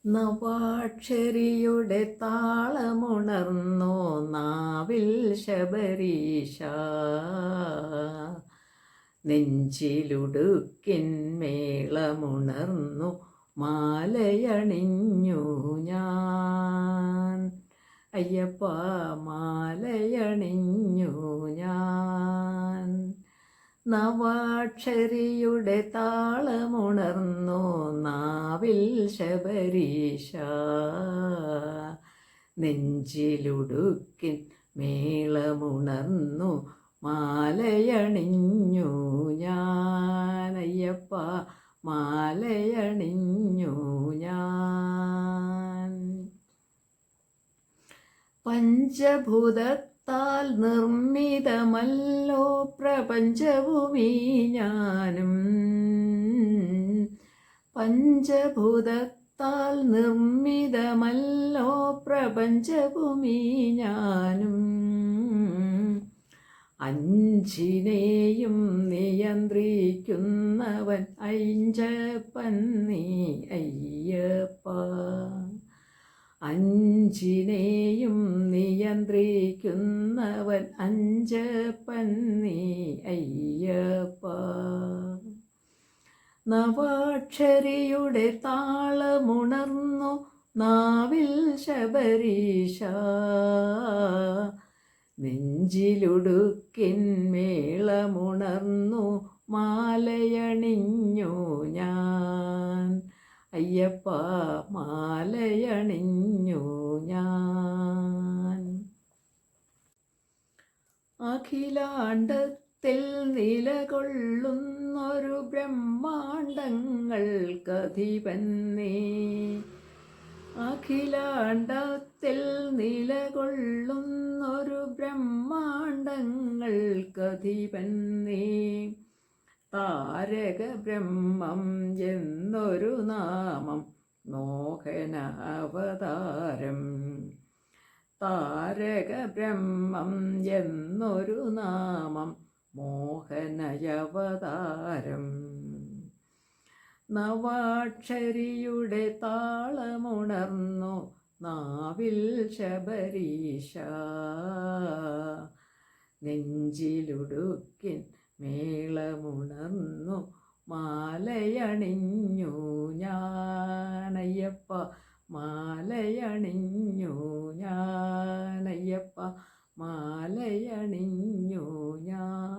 നവാക്ഷരിയുടെ താളമുണർന്നോ നാവിൽ ശബരീശ, നെഞ്ചിലുടുക്കിൻ മേളമുണർന്നു മാലയണിഞ്ഞു ഞാൻ. അയ്യപ്പ മാലയണിഞ്ഞു ഞാൻ. നവാക്ഷരിയുടെ താളമുണർന്നു നാവിൽ ശബരീശ, നെഞ്ചിലുടുക്കിൻ മേളമുണർന്നു മാലയണിഞ്ഞു ഞാൻ. അയ്യപ്പ മാലയണിഞ്ഞു ഞാൻ. പഞ്ചഭൂതത്താൽ നിർമ്മിതമല്ലോ പ്രപഞ്ചഭൂമി ഞാനും. പഞ്ചഭൂതത്താൽ നിർമ്മിതമല്ലോ പ്രപഞ്ചഭൂമി ഞാനും. അഞ്ചിനെയും നിയന്ത്രിക്കുന്നവൻ അയ്യപ്പൻ നീ അയ്യപ്പ. അഞ്ചിനെയും നിയന്ത്രിക്കുന്നവൻ അഞ്ചപ്പൻ നീ അയ്യപ്പ. നവാക്ഷരിയുടെ താളമുണർന്നു നാവിൽ ശബരീശ, നെഞ്ചിലുടുക്കിൻ മേളമുണർന്നു മാലയണിഞ്ഞു ഞാൻ. അയ്യപ്പ മാലയണിഞ്ഞു ഞാൻ. അഖിലാണ്ടത്തിൽ നിലകൊള്ളുന്നൊരു ബ്രഹ്മാണ്ടങ്ങൾക്കധിപൻ നീ. അഖിലാണ്ടത്തിൽ നിലകൊള്ളുന്നൊരു ബ്രഹ്മാണ്ടങ്ങൾക്കധിപൻ നീ. താരക ബ്രഹ്മം എന്നൊരു നാമം മോഹന അവതാരം. താരക ബ്രഹ്മം എന്നൊരു നാമം മോഹനയവതാരം. നവാക്ഷരിയുടെ താളമുണർന്നു നാവിൽ ശബരീശ, നെഞ്ചിലുടുക്കിൻ മേളമുണർന്നു മാലയണിഞ്ഞു ഞാൻ. അയ്യപ്പ മാലയണിഞ്ഞു ഞാൻ. അയ്യപ്പ മാലയണിഞ്ഞു ഞാൻ.